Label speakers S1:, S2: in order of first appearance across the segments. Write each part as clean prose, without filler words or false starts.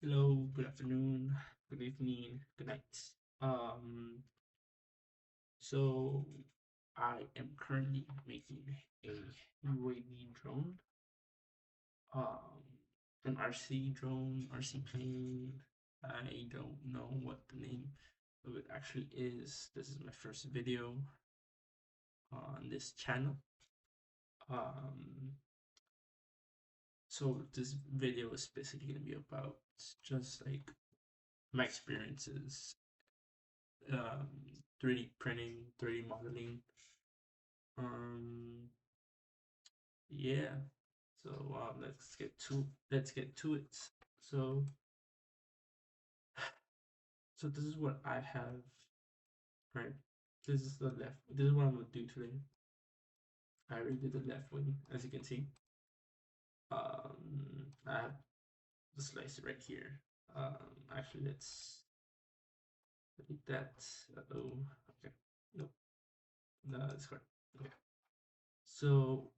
S1: Hello, good afternoon, good evening, good night. Um, so I am currently making a UAV drone, um, an RC drone, RC plane. I don't know what the name of it actually is. This is my first video on this channel. Um, so this video is basically gonna be about just like my experiences, um, 3D printing, 3D modeling. Um, yeah. So let's get to it. So so this is what I have. Right. This is the left. This is what I'm gonna do today. I already did the left wing, as you can see. I have the slicer right here. Actually, let's delete that. Oh, okay. Nope. No, that's correct. Okay. So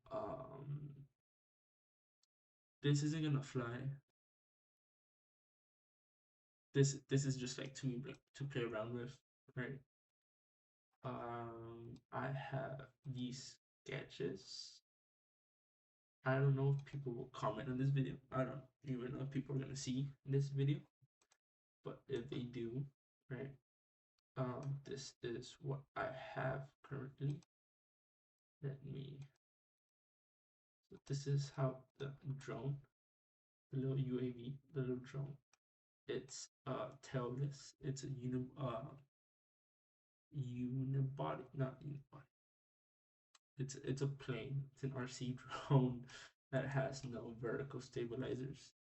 S1: this isn't gonna fly. This is just like to play around with, right? I have these sketches. I don't know if people will comment on this video. I don't even know if people are gonna see this video, but if they do, right? This is what I have currently. Let me. So this is how the drone, the little UAV, the little drone. It's tailless. It's a unibody, not unibody. It's a plane. It's an RC drone that has no vertical stabilizers,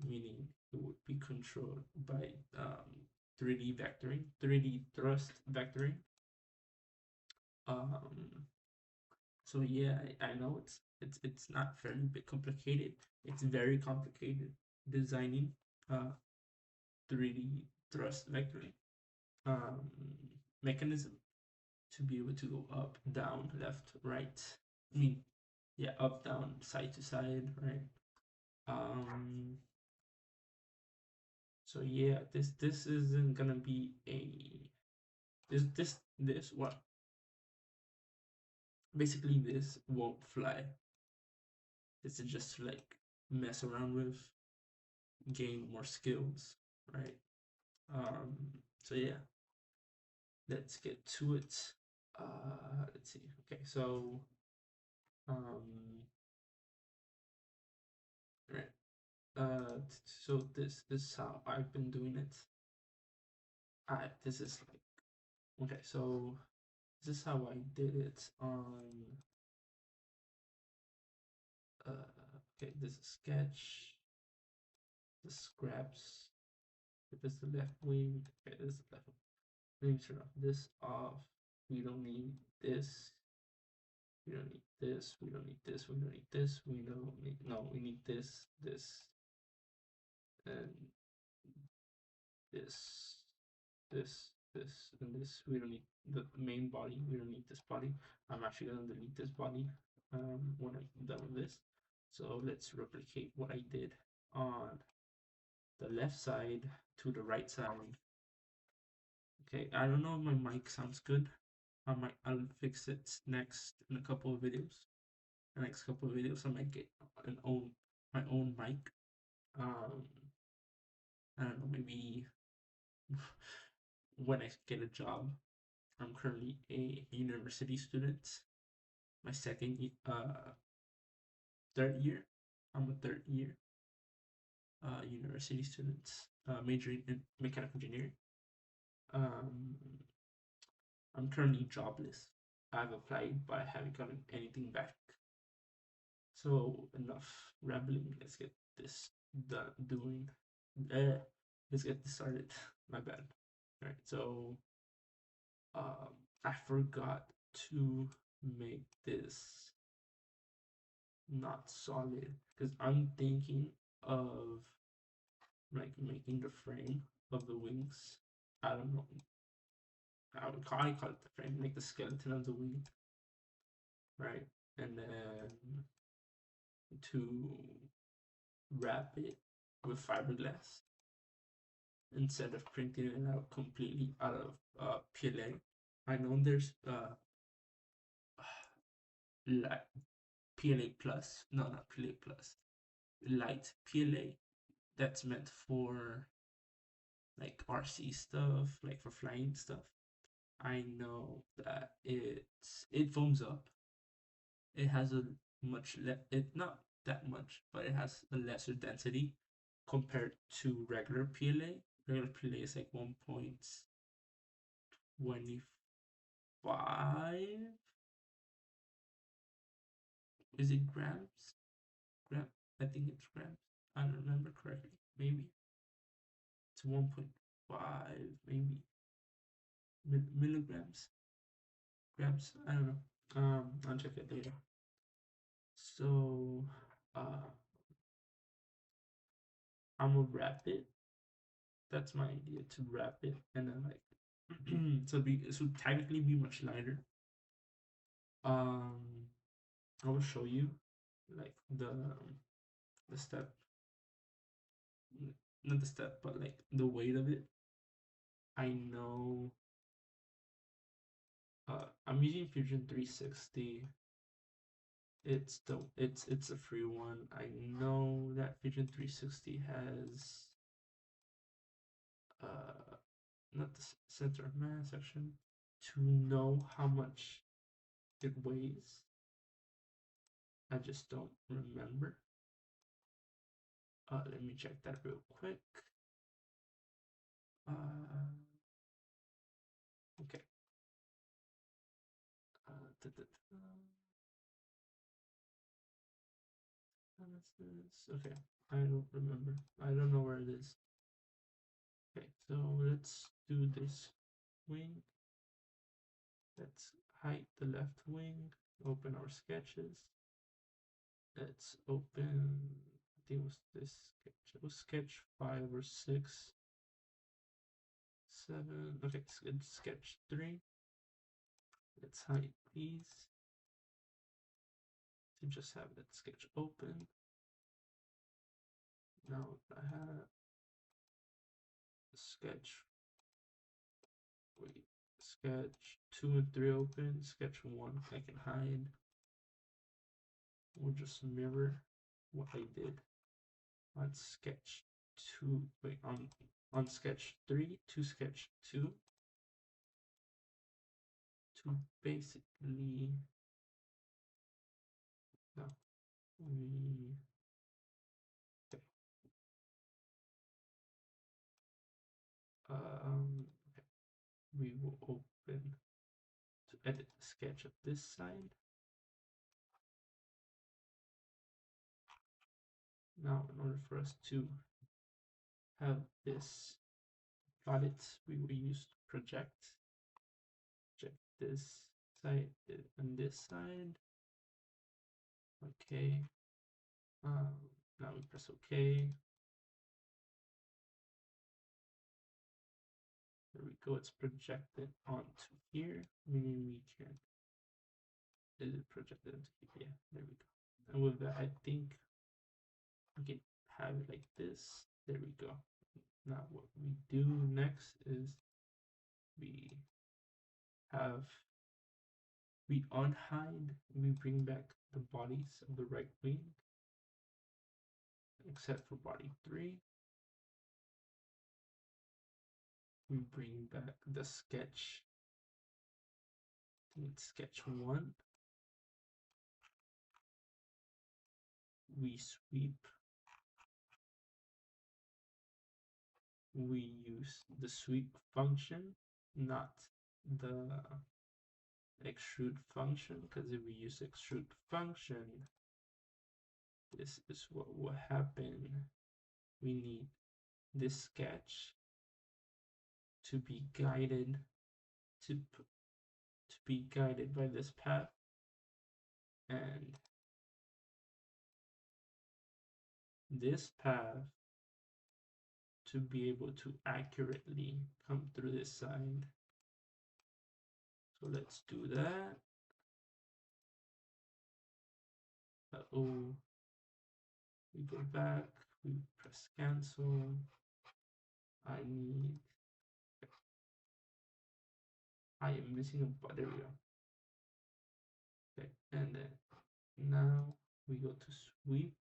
S1: meaning it would be controlled by 3D vectoring, 3D thrust vectoring. Um, so yeah, I know it's not fairly bit complicated. It's very complicated designing uh 3D thrust vectoring um mechanism to be able to go up, down, left, right. I mean, yeah, up, down, side to side, right? Um, so yeah, this isn't gonna be a this what basically this won't fly. This is just to like mess around with, gain more skills, right? Um, so yeah, let's get to it. Let's see. Okay, so um, right. So this is how I've been doing it. This is like okay. So this is how I did it on. Okay, this is sketch. The scraps. If it's the left wing, okay, this is the left wing. Let me turn off this off. We don't need this. We don't need this. We don't need this. We don't need this. We don't need no. We need this, this, and this, and this. We don't need the main body. We don't need this body. I'm actually gonna delete this body when I'm done with this. So let's replicate what I did on the left side to the right side. Okay, I don't know if my mic sounds good. I'll fix it next in a couple of videos. The next couple of videos I might get my own mic. Um I don't know, maybe when I get a job. I'm currently a university student. My third year. I'm a third year university student, majoring in mechanical engineering. Um I'm currently jobless. I've applied but I haven't gotten anything back. So enough rambling. Let's get this done doing. Uh, let's get this started. My bad. All right. So I forgot to make this not solid because I'm thinking of like making the frame of the wings. I don't know. I call it the frame, like the skeleton of the wing, right? And then to wrap it with fiberglass. instead of printing it out completely out of PLA. I know there's like PLA plus, no, not PLA plus, light PLA that's meant for like RC stuff, like for flying stuff. I know that it foams up. It has a it not that much, but it has a lesser density compared to regular PLA. Regular PLA is like 1.25. Is it grams? Gram? I think it's grams. I don't remember correctly. Maybe it's 1.5, maybe milligrams, grams. I don't know. I'll check it later. So, I'm gonna wrap it. That's my idea, to wrap it and then like so technically be much lighter. Um, I will show you like the step, not the step, but like the weight of it. I know. I'm using Fusion 360. It's a free one. I know that Fusion 360 has not the center of mass section to know how much it weighs. I just don't remember. Let me check that real quick. Okay. Da, da, da. Okay, I don't remember. I don't know where it is. Okay, so let's do this wing. Let's hide the left wing. Open our sketches. Let's open. I think it was this sketch. It was sketch 5 or 6, 7. Okay, it's sketch 3. Let's hide these to just have that sketch open. Now I have sketch. Wait, sketch 2 and 3 open. Sketch 1 I can hide. We'll just mirror what I did on sketch 2. Wait, on sketch 3 to sketch 2 to basically no we okay. Okay. We will open to edit the sketch of this side. Now in order for us to have this palette, we will use project this side and this side. Okay. Now we press OK. There we go. It's projected onto here, meaning we can. Is it projected onto here? Yeah, there we go. And with that, I think we can have it like this. There we go. Now what we do next is we unhide, we bring back the bodies of the right wing, except for body 3. We bring back the sketch. It's sketch 1. We sweep. We use the sweep function, not the extrude function, because if we use extrude function, this is what will happen. We need this sketch to be guided to be guided by this path, and this path to be able to accurately come through this side. So let's do that. Uh-oh. We go back, we press cancel. I am missing a but there we go. Okay, and then now we go to sweep.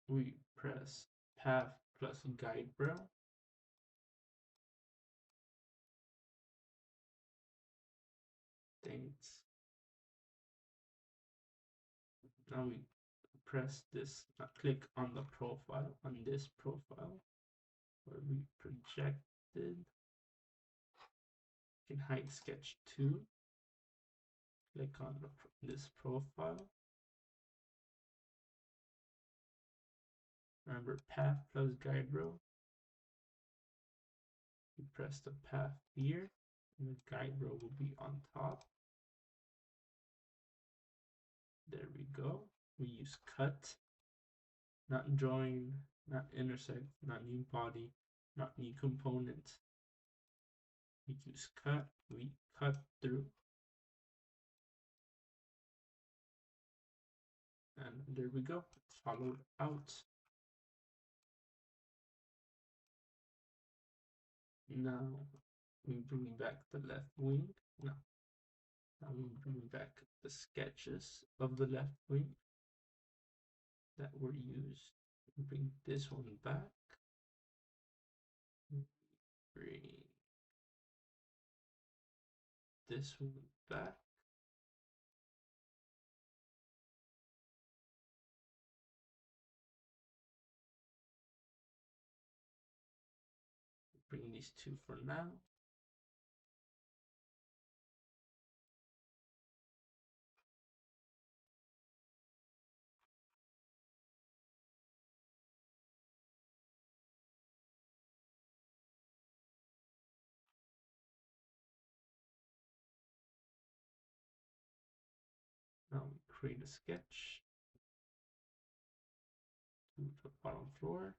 S1: We press path plus guide rail. Thanks. Now we press this, click on the profile, on this profile where we projected. You can hide sketch 2. Click on this profile. Remember path plus guide rail. You press the path here, and the guide rail will be on top. There we go. We use cut, not join, not intersect, not new body, not new component. We use cut, we cut through. And there we go, it's followed out. Now we bring back the left wing. Now we bring back the sketches of the left wing that were used. Bring this one back. Bring this one back. Bring these two for now. Now we create a sketch to the bottom floor,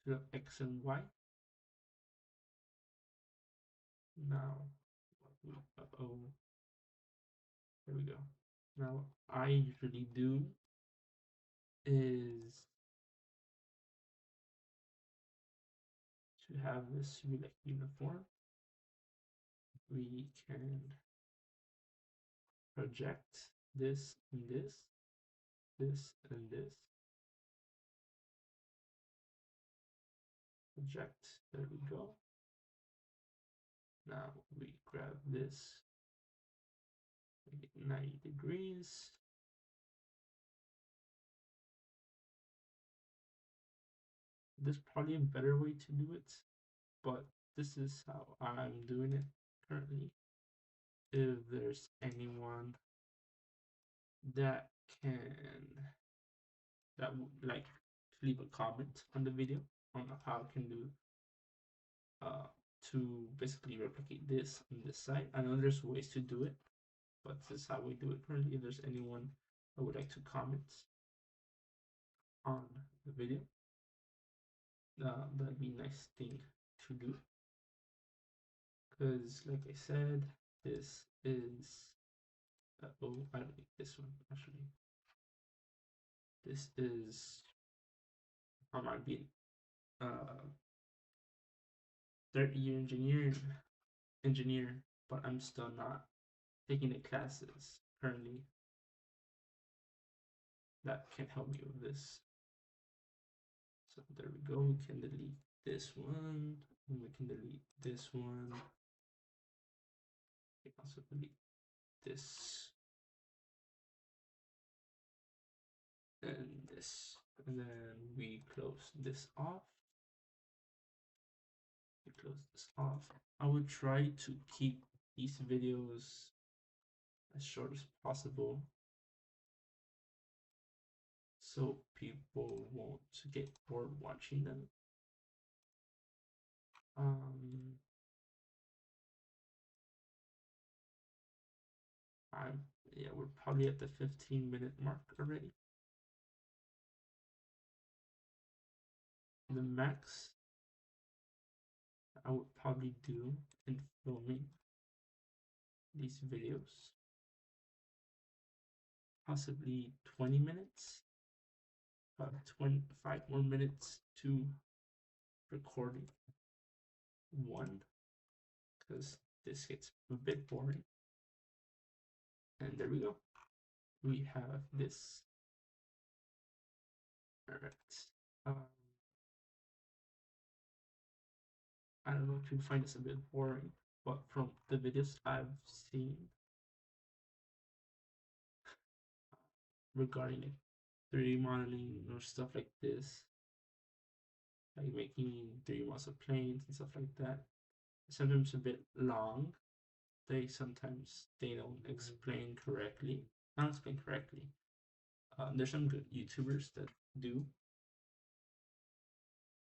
S1: to X and Y. Now, uh-oh, there we go. Now, what I usually do is to have this be like uniform. We can project this and this, this and this. Project, there we go. Now we grab this, make it 90 degrees. There's probably a better way to do it, but this is how I'm doing it currently. If there's anyone that would like to leave a comment on the video on how I can do to basically replicate this on this side. I know there's ways to do it, but this is how we do it currently. If there's anyone that would like to comment on the video, that'd be a nice thing to do. Because like I said, this is oh, I don't like this one actually. This is I might be third year engineer, but I'm still not taking the classes currently that can help me with this. So there we go. We can delete this one, and we can delete this one. We can also delete this and this, and then we close this off. We close this off. I would try to keep these videos as short as possible so people won't get bored watching them. Yeah, we're probably at the 15-minute mark already. The max I would probably do in filming these videos possibly 20 minutes, 25 more minutes to recording one, because this gets a bit boring. And there we go. We have this. All right. I don't know if you find this a bit boring, but from the videos I've seen regarding like 3D modeling or stuff like this, like making 3D models of planes and stuff like that, sometimes a bit long. Sometimes they don't explain correctly. Not explain correctly. There's some good YouTubers that do,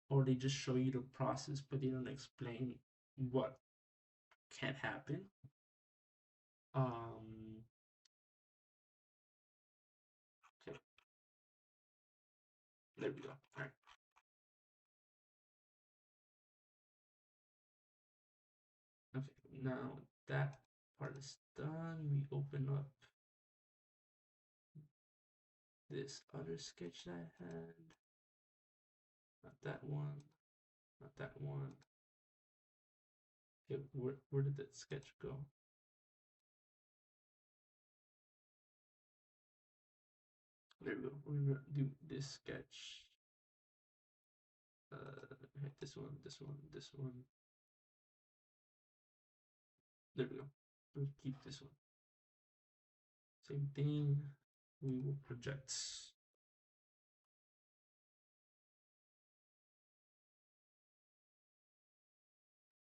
S1: or they just show you the process, but they don't explain what can happen. Okay, there we go. All right. Okay, now that part is done. We open up this other sketch that I had. Not that one. Not that one. Okay, where did that sketch go? There we go. We're gonna do this sketch. This one, this one, this one. There we go. We'll keep this one. Same thing. We will project.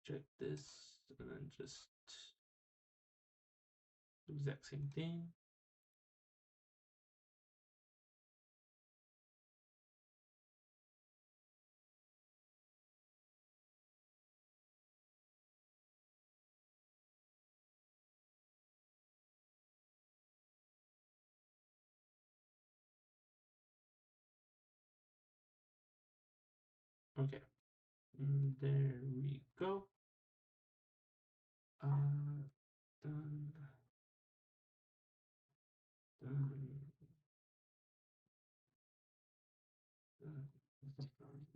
S1: Check this and then just do the exact same thing. Okay, there we go. Done. Done.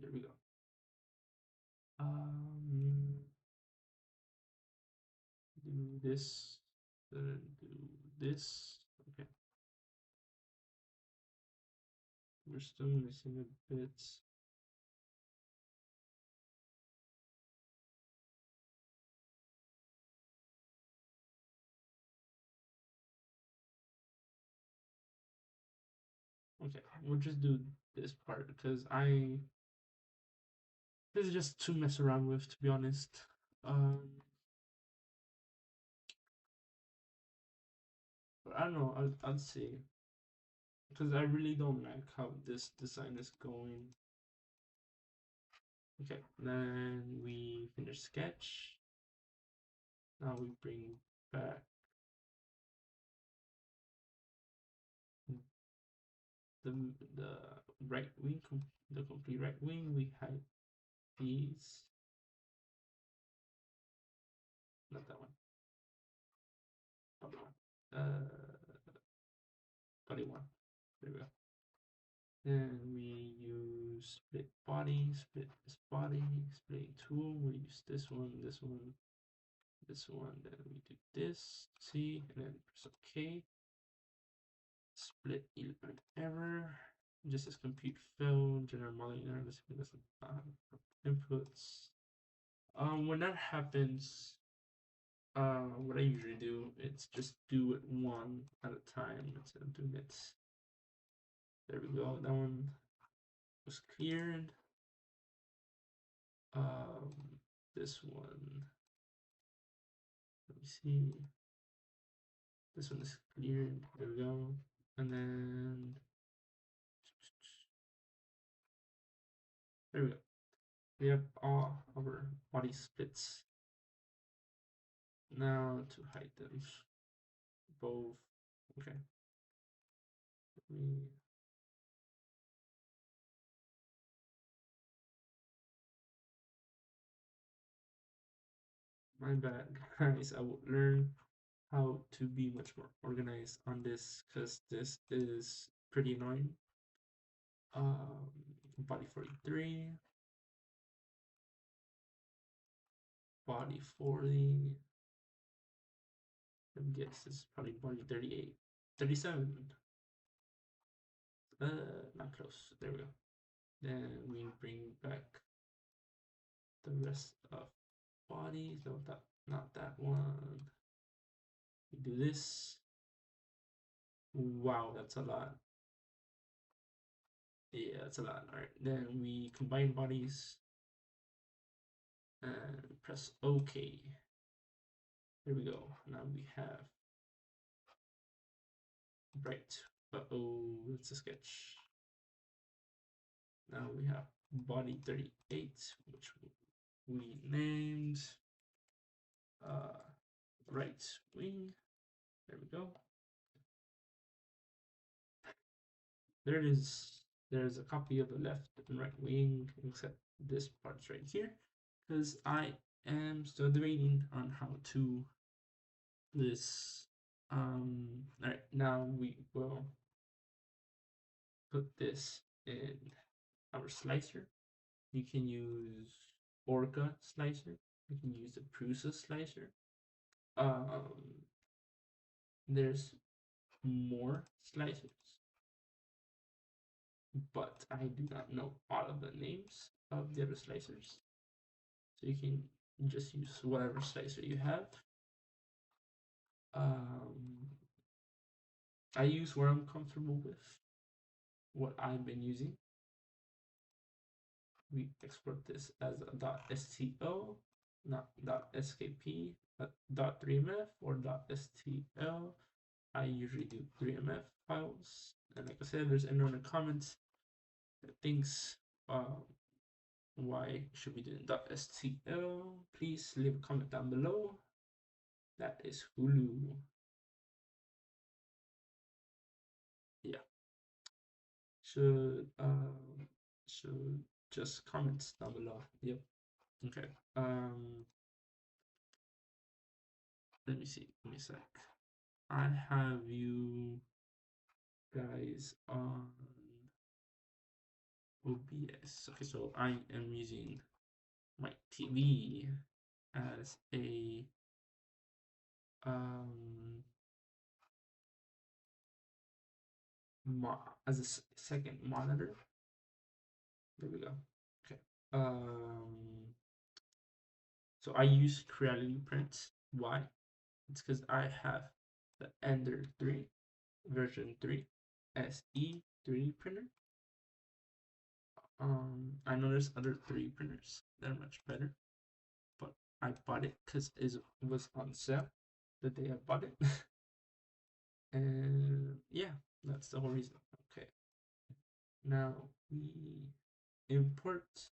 S1: There we go. Do this, then do this. Okay. We're still missing a bit. Okay, we'll just do this part because this is just to mess around with, to be honest. But I don't know. I'll see, because I really don't like how this design is going. Okay, then we finish sketch. Now we bring back the right wing, the complete right wing. We hide these. Not that one. Other one. 21. There we go. Then we use split body, split this body, splitting tool. We use this one, this one, this one. Then we do this, C, and then press OK. Split error. Just as compute fill, general modeling error. Let's see this inputs. When that happens, what I usually do, it's just do it one at a time instead of doing it. There we go. That one was cleared. This one, let me see. This one is cleared. There we go. And then there we go. We have all our body splits. Now to hide them both. Okay. My bad, guys. I will learn how to be much more organized on this because this is pretty annoying. Body 43, body 40. I guess this is probably body 38, 37. Not close. There we go. Then we bring back the rest of bodies. No, not that one. We do this. Wow, that's a lot. Yeah, that's a lot. All right, then we combine bodies and press OK. There we go. Now we have right. Uh-oh, it's a sketch. Now we have body 38, which we named right wing. There we go. There it is. There's a copy of the left and right wing, except this part's right here, because I am still debating on how to do this. All right, now we will put this in our slicer. You can use Orca slicer. You can use the Prusa slicer. There's more slicers, but I do not know all of the names of the other slicers. So you can just use whatever slicer you have. I use what I'm comfortable with, what I've been using. We export this as a .sto, not .skp, but .3mf or .stl. I usually do 3mf files, and like I said, there's anyone in the comments that thinks why should we do .stl? Please leave a comment down below. That is Hulu. Yeah. Should just comments down below. Yep. Okay. Let me see. Give me a sec. I have you guys on OBS. Okay, so I am using my TV as a as a second monitor. There we go. Okay. So I use Creality Prints. Why? It's because I have the Ender 3 version 3 SE 3D printer. I know there's other 3D printers that are much better, but I bought it because it was on sale the day I bought it. And yeah, that's the whole reason. Okay. Now we import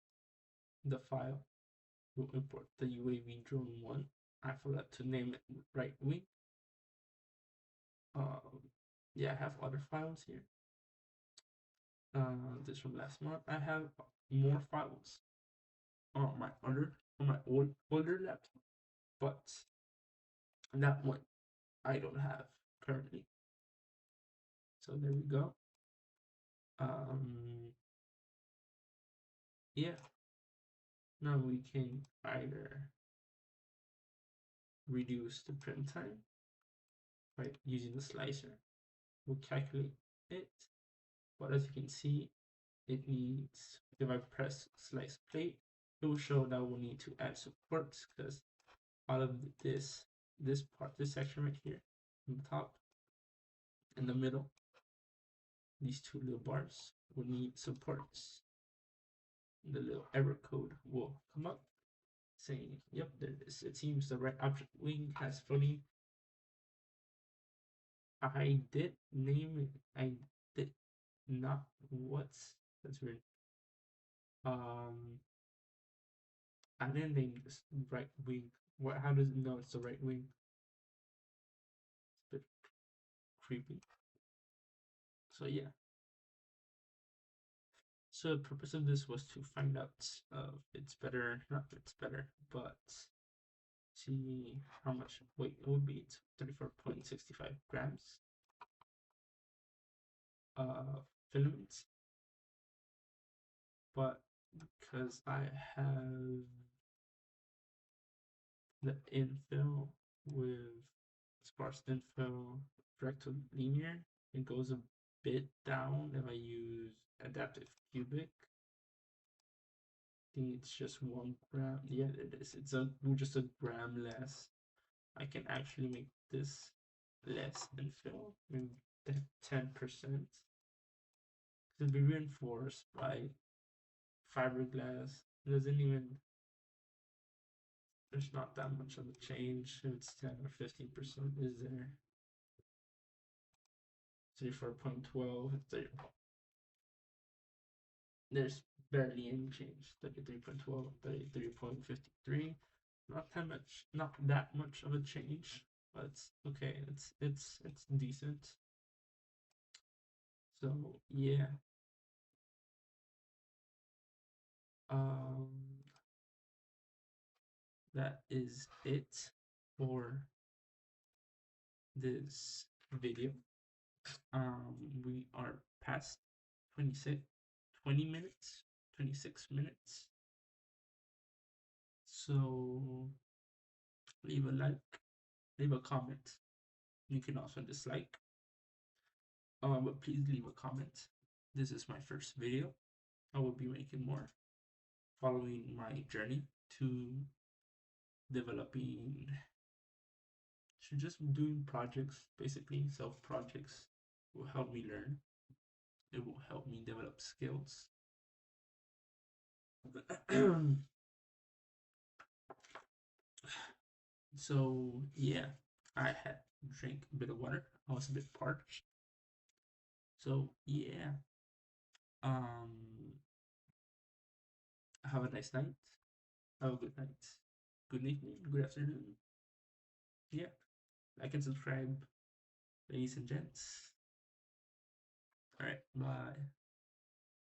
S1: the file. We'll import the UAV drone 1. I forgot to name it right wing. Yeah, I have other files here. This from last month. I have more files on my older laptop, but that one I don't have currently. So there we go. Yeah. Now we can either reduce the print time by using the slicer. We'll calculate it, but as you can see, it needs, if I press slice plate, it will show that we'll need to add supports because all of this part, this section right here, on the top, in the middle, these two little bars will need supports. The little error code will come up saying, yep, there it is. It seems the right object wing has floating. I did name it. I did not. That's weird. I didn't name this right wing. What? How does it know it's the right wing? It's a bit creepy. So yeah. So the purpose of this was to find out if it's better, not if it's better, but see how much weight it would be. It's 34.65 grams filaments, but because I have the infill with sparse infill rectilinear, it goes a bit down if I use adaptive cubic. I think it's just 1 gram. Yeah, it is. It's just a gram less. I can actually make this less infill, maybe 10%. It'll be reinforced by fiberglass. It doesn't even, there's not that much of a change. If it's 10 or 15%, is there? 34.12, there's barely any change. 33.12, 33.53. Not that much of a change, but it's okay. It's decent. So yeah. Um, that is it for this video. We are past 20 minutes, 26 minutes. So leave a like, leave a comment. You can also dislike, but please leave a comment. This is my first video. I will be making more following my journey to developing, to just doing projects, basically self projects will help me learn. It will help me develop skills. So yeah, I had drank a bit of water. I was a bit parched. So yeah, um, have a nice night. Have a good night. Good evening. Good afternoon. Yeah, like and subscribe, ladies and gents. All right, bye.